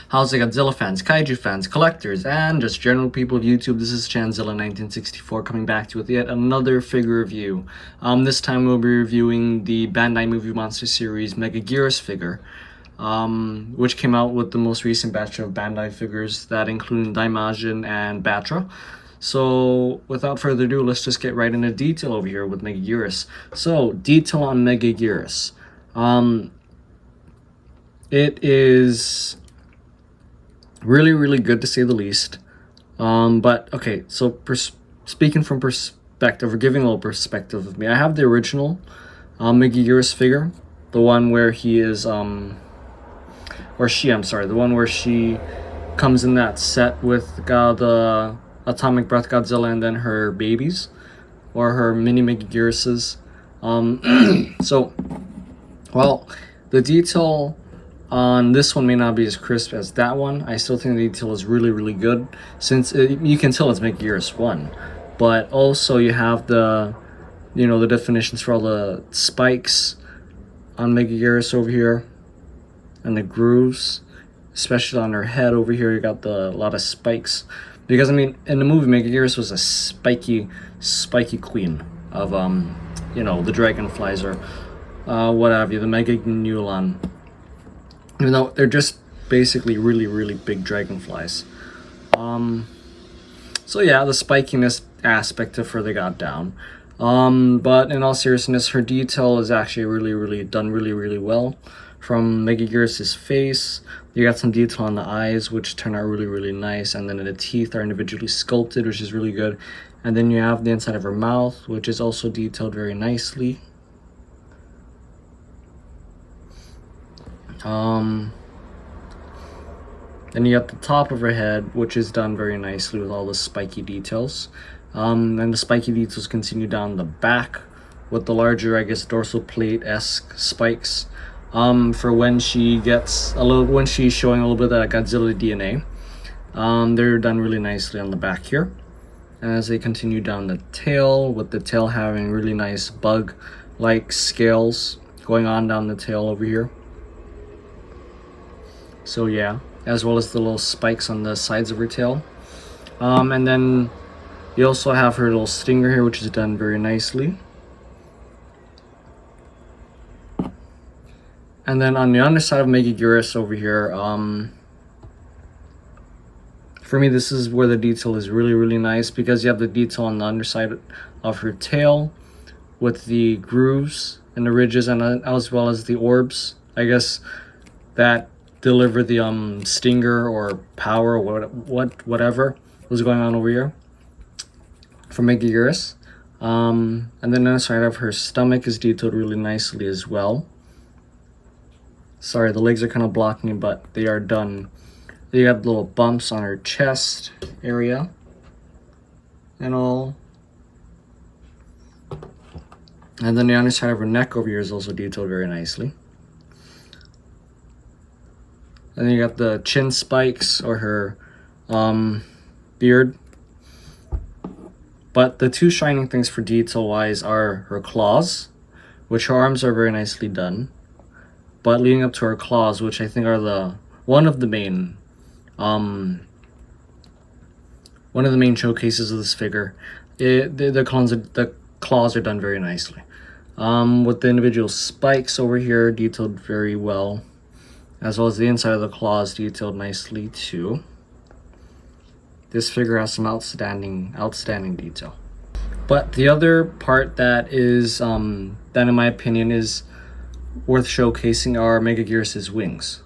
How's it, Godzilla fans, Kaiju fans, collectors, and just general people of YouTube? This is Chanzilla1964 coming back to you with yet another figure review. This time we'll be reviewing the Bandai Movie Monster Series Megaguirus figure, which came out with the most recent batch of Bandai figures, that including Daimajin and Batra. So without further ado, let's just get right into detail over here with Megaguirus. So, detail on Megaguirus. It is really good to say the least. But okay, so speaking from perspective, or giving a little perspective of me, I have the original Megaguirus figure, the one where he is the one where she comes in that set with the Atomic Breath Godzilla and then her babies, or her mini Megaguiruses. So, well, the detail on this one may not be as crisp as that one. I still think the detail is really good, since you can tell it's Megaguirus 1. But also you have the definitions for all the spikes on Megaguirus over here, and the grooves, especially on her head over here. You got a lot of spikes, because I mean, in the movie, Megaguirus was a spiky queen of the dragonflies, or what have you, the Megaguirus. Even though they're just basically really big dragonflies. So yeah, the spikiness aspect of her they got down. But in all seriousness, her detail is actually really done really well. From Megaguirus' face, you got some detail on the eyes, which turn out really nice, and then the teeth are individually sculpted, which is really good. And then you have the inside of her mouth, which is also detailed very nicely. Then you got the top of her head, which is done very nicely with all the spiky details. And the spiky details continue down the back with the larger, I guess, dorsal plate-esque spikes. For when she gets when she's showing a little bit of that Godzilla DNA. They're done really nicely on the back here. As they continue down the tail, with the tail having really nice bug-like scales going on down the tail over here. So yeah, as well as the little spikes on the sides of her tail. And then you also have her little stinger here, which is done very nicely. And then on the underside of Megaguirus over here, for me, this is where the detail is really nice, because you have the detail on the underside of her tail with the grooves and the ridges, and as well as the orbs, I guess, that deliver the stinger or power, or whatever was going on over here for Megaguirus. And then the side of her stomach is detailed really nicely as well. Sorry, the legs are kind of blocking me, but they are done. You have little bumps on her chest area and all. And then the underside of her neck over here is also detailed very nicely. And then you got the chin spikes, or her beard. But the two shining things for detail wise are her claws, which her arms are very nicely done. But leading up to her claws, which I think are one of the main showcases of this figure, the claws are done very nicely. With the individual spikes over here detailed very well, as well as the inside of the claws detailed nicely too. This figure has some outstanding detail. But the other part that is that in my opinion is worth showcasing are Megaguirus' wings.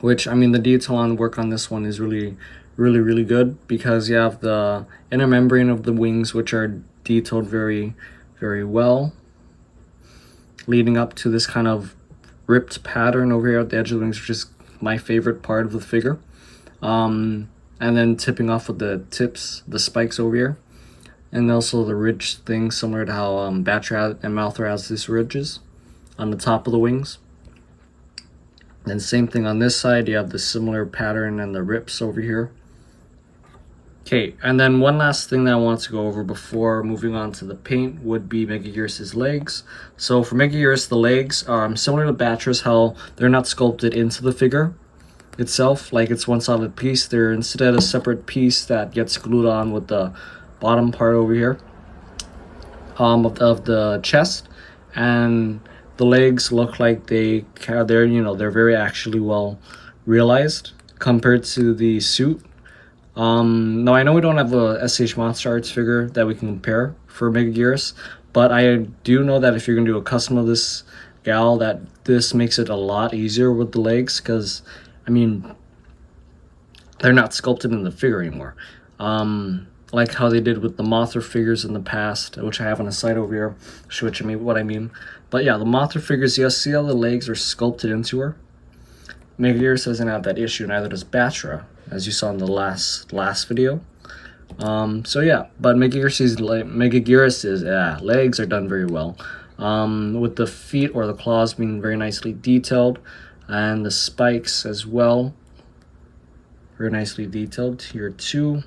Which, I mean, the detail on work on this one is really good, because you have the inner membrane of the wings, which are detailed very well, leading up to this kind of ripped pattern over here at the edge of the wings, which is my favorite part of the figure. And then tipping off with the tips, the spikes over here, and also the ridge thing, similar to how Batra and Malthor has these ridges on the top of the wings. And same thing on this side, you have the similar pattern and the rips over here. Okay, and then one last thing that I want to go over before moving on to the paint would be Megaguirus' legs. So for Megaguirus, the legs are similar to Batra's, how they're not sculpted into the figure itself, like it's one solid piece. They're instead a separate piece that gets glued on with the bottom part over here of the chest, and the legs look like they're very actually well realized compared to the suit. Now I know we don't have a SH Monster Arts figure that we can compare for Megaguirus, but I do know that if you're gonna do a custom of this gal, that this makes it a lot easier with the legs, because I mean they're not sculpted in the figure anymore. Like how they did with the Mothra figures in the past, which I have on a site over here, show you what I mean. But yeah, the Mothra figures, you see how the legs are sculpted into her? Megaguirus doesn't have that issue, neither does Batra, as you saw in the last video. So yeah, but Megaguirus' legs are done very well, with the feet or the claws being very nicely detailed, and the spikes as well, very nicely detailed here too.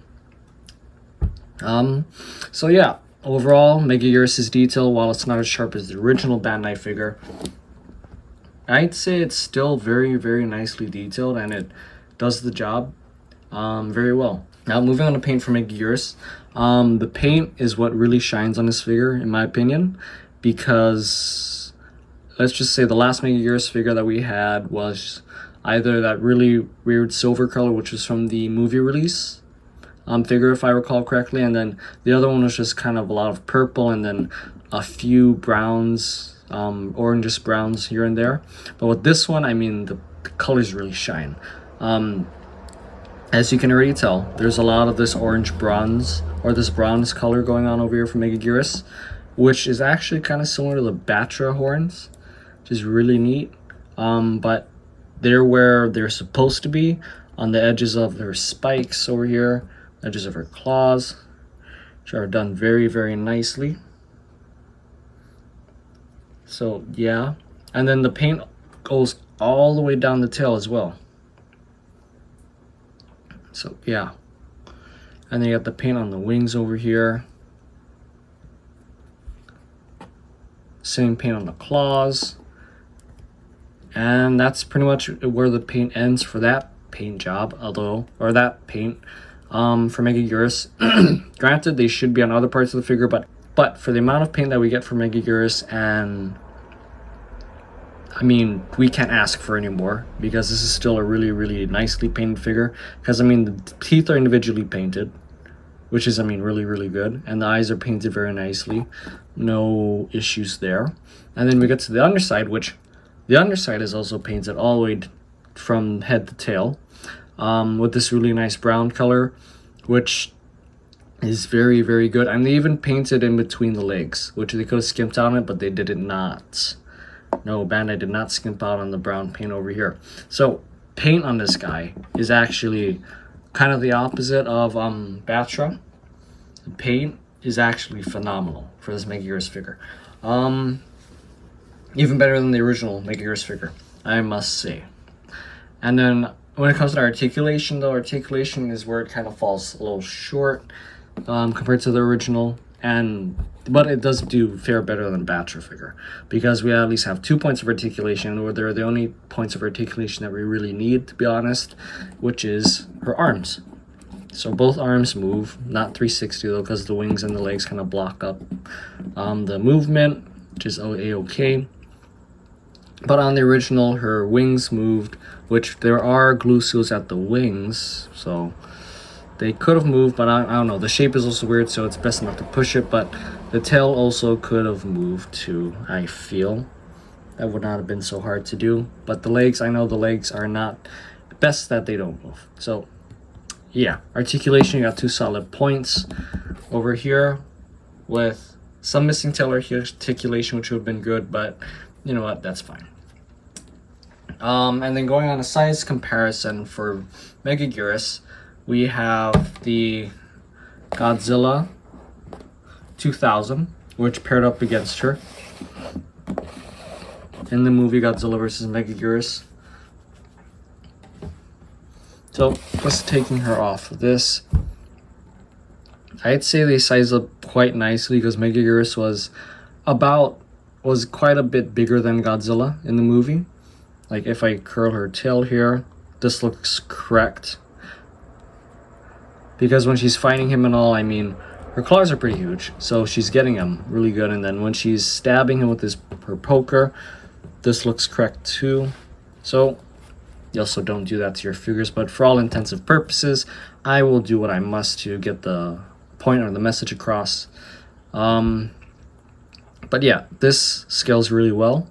So yeah, overall, Megaguirus' detail, while it's not as sharp as the original Bandai figure, I'd say it's still very, very nicely detailed, and it does the job very well. Now, moving on to paint for Megaguirus. The paint is what really shines on this figure, in my opinion, because let's just say the last Megaguirus figure that we had was either that really weird silver color, which was from the movie release figure, if I recall correctly, and then the other one was just kind of a lot of purple and then a few browns, orangish browns here and there. But with this one, I mean, the colors really shine. As you can already tell, there's a lot of this orange bronze, or this bronze color going on over here for Megaguirus, which is actually kind of similar to the Batra horns, which is really neat. But they're where they're supposed to be, on the edges of her spikes over here, edges of her claws, which are done very, very nicely. So yeah, and then the paint goes all the way down the tail as well. So yeah, and then you got the paint on the wings over here, same paint on the claws, and that's pretty much where the paint ends for that paint job, or that paint for Megaguirus. Granted, they should be on other parts of the figure, but for the amount of paint that we get for Megaguirus, and I mean, we can't ask for any more, because this is still a really, really nicely painted figure. Because I mean, the teeth are individually painted, which is, I mean, really, really good, and the eyes are painted very nicely, no issues there. And then we get to the underside, which the underside is also painted all the way from head to tail, with this really nice brown color, which is very, very good. And they even painted in between the legs, which they could have skimped on it, but they did not. No, Bandai did not skimp out on the brown paint over here. So paint on this guy is actually kind of the opposite of Batra. The paint is actually phenomenal for this Megaguirus figure. Even better than the original Megaguirus figure, I must say. And then when it comes to articulation, though, articulation is where it kind of falls a little short compared to the original, but it does fare better than Batra figure, because we at least have 2 points of articulation, or they're the only points of articulation that we really need, to be honest, which is her arms. So both arms move, not 360 though, because the wings and the legs kind of block up the movement, which is a-okay. But on the original, her wings moved, which there are glue seals at the wings, so they could have moved, but I don't know. The shape is also weird, so it's best not to push it. But the tail also could have moved too, I feel. That would not have been so hard to do. But the legs, I know the legs are not best that they don't move. So yeah, articulation, you got 2 solid points over here with some missing tail articulation, which would have been good, but you know what, that's fine. And then going on a size comparison for Megaguirus, we have the Godzilla 2000, which paired up against her in the movie Godzilla vs. Megaguirus. So just taking her off of this, I'd say they size up quite nicely because Megaguirus was quite a bit bigger than Godzilla in the movie. Like if I curl her tail here, this looks correct. Because when she's fighting him and all, I mean, her claws are pretty huge, so she's getting him really good. And then when she's stabbing him with her poker, this looks correct too. So you also don't do that to your figures, but for all intensive purposes, I will do what I must to get the point or the message across. But yeah, this scales really well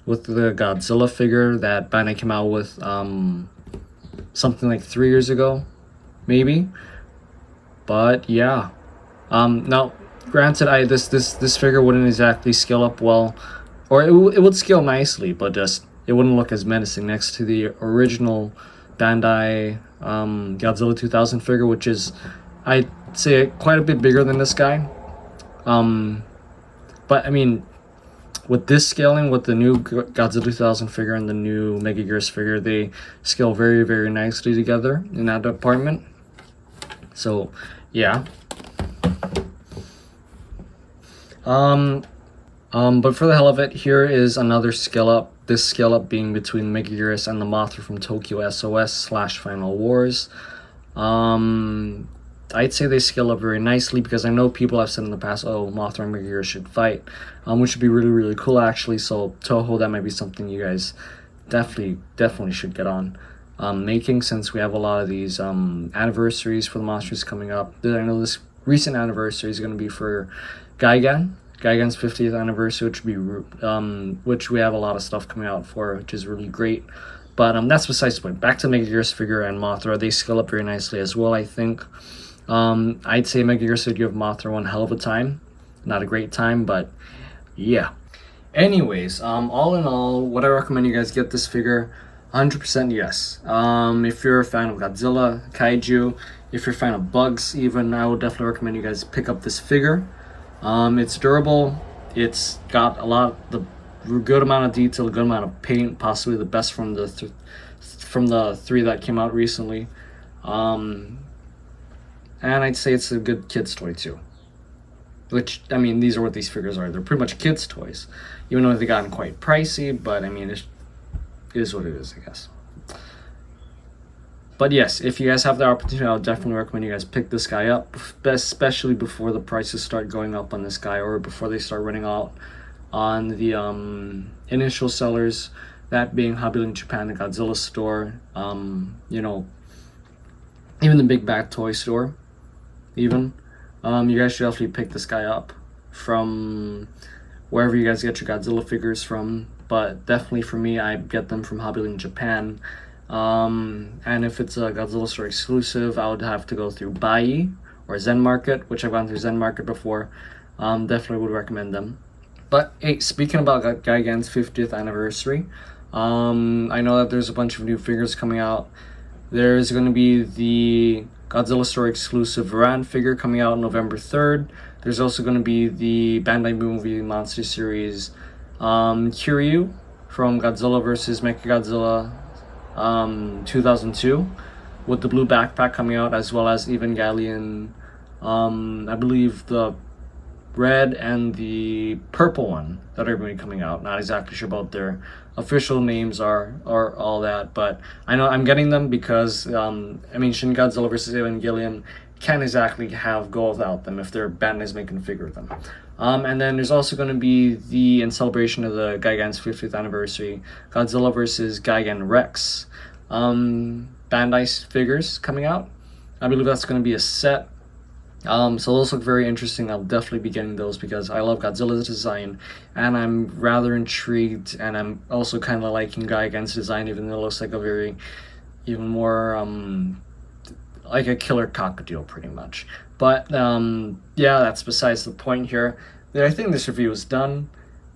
with the Godzilla figure that Bandai came out with something like 3 years ago, maybe. But yeah, now granted, this figure wouldn't exactly scale up well, or it would scale nicely, but just it wouldn't look as menacing next to the original Bandai Godzilla 2000 figure, which is, I'd say, quite a bit bigger than this guy. But I mean, with this scaling, with the new Godzilla 2000 figure and the new Megaguirus figure, they scale very, very nicely together in that department. So, yeah. But for the hell of it, here is another scale up. This scale up being between Megaguirus and the Mothra from Tokyo SOS / Final Wars. I'd say they scale up very nicely because I know people have said in the past, oh, Mothra and Megaguirus should fight, which would be really, really cool actually. So Toho, that might be something you guys definitely should get on making, since we have a lot of these anniversaries for the monsters coming up. I know this recent anniversary is going to be for Gigan's 50th anniversary, which we have a lot of stuff coming out for, which is really great. But that's besides the point. Back to Megaguirus figure and Mothra, they scale up very nicely as well, I think. I'd say Megaguirus would give Mothra one hell of a time. Not a great time, but yeah. Anyways, all in all, would I recommend you guys get this figure? 100% yes. If you're a fan of Godzilla, Kaiju, if you're a fan of bugs even, I would definitely recommend you guys pick up this figure. It's durable. It's got the good amount of detail, a good amount of paint, possibly the best from the three that came out recently. And I'd say it's a good kid's toy too. Which, I mean, these are what these figures are. They're pretty much kids' toys. Even though they've gotten quite pricey, but I mean, it is what it is, I guess. But yes, if you guys have the opportunity, I would definitely recommend you guys pick this guy up, especially before the prices start going up on this guy, or before they start running out on the initial sellers, that being Hobby Link Japan, the Godzilla store, you know, even the Big Bad Toy store, even. You guys should definitely pick this guy up from wherever you guys get your Godzilla figures from, but definitely for me, I get them from Hobby Link Japan. And if it's a Godzilla store exclusive, I would have to go through Bai or Zen Market, which I've gone through Zen Market before. Definitely would recommend them. But hey, speaking about Gigan's 50th anniversary, I know that there's a bunch of new figures coming out. There's going to be the Godzilla store exclusive Varan figure coming out November 3rd. There's also going to be the Bandai Movie Monster Series Kiryu from Godzilla vs. Mechagodzilla 2002 with the blue backpack coming out, as well as Evangelion, I believe the red and the purple one that are going to be coming out. Not exactly sure about their official names or all that, but I know I'm getting them because I mean, Shin Godzilla vs. Evangelion can't exactly go without them if their Bandai's making a figure of them. And then there's also going to be in celebration of the Gigan's 50th anniversary, Godzilla vs. Gigan Rex Bandai figures coming out. I believe that's going to be a set. So those look very interesting. I'll definitely be getting those because I love Godzilla's design, and I'm rather intrigued, and I'm also kind of liking Gigan's design, even though it looks like even more like a killer cockatiel pretty much. But yeah, that's besides the point here. I think this review is done.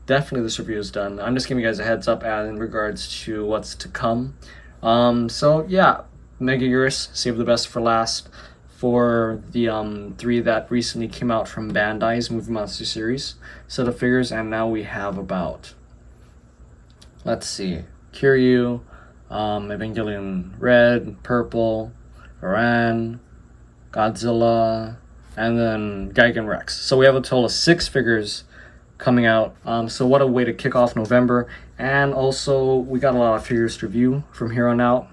Definitely this review is done. I'm just giving you guys a heads up in regards to what's to come. So yeah, Megaguirus, save the best for last for the 3 that recently came out from Bandai's Movie Monster Series set of figures, and now we have about, let's see, Kiryu, Evangelion Red, Purple, Varan, Godzilla, and then Gigan Rex. So we have a total of 6 figures coming out. So what a way to kick off November. And also we got a lot of figures to review from here on out.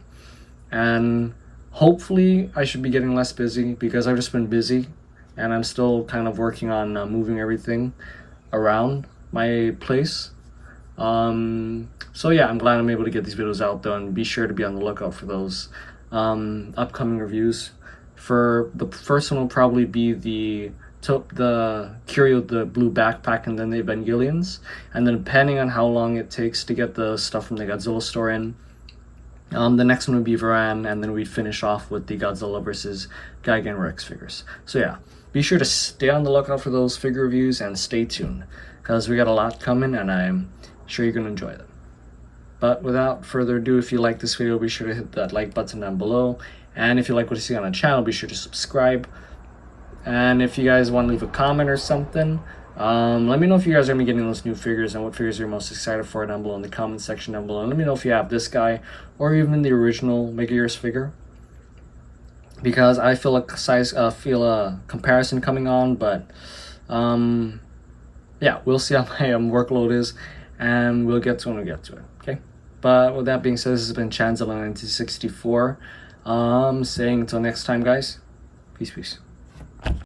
And hopefully I should be getting less busy, because I've just been busy and I'm still kind of working on moving everything around my place. So yeah, I'm glad I'm able to get these videos out though, and be sure to be on the lookout for those upcoming reviews. For the first one will probably be the Curio, the blue backpack, and then the Evangelions, and then depending on how long it takes to get the stuff from the Godzilla store in, the next one would be Varan, and then we'd finish off with the Godzilla versus Gigan Rex figures. So yeah, be sure to stay on the lookout for those figure reviews and stay tuned, because we got a lot coming and I'm sure you're going to enjoy them. But without further ado, if you like this video, be sure to hit that like button down below. And if you like what you see on the channel, be sure to subscribe. And if you guys want to leave a comment or something, let me know if you guys are going to be getting those new figures and what figures you're most excited for down below in the comment section down below. And let me know if you have this guy or even the original Megaguirus figure, because I feel a comparison coming on. But yeah, we'll see how my workload is, and we'll get to when we get to it. Okay. But with that being said, this has been Chanzilla 1964. Saying until next time, guys. Peace.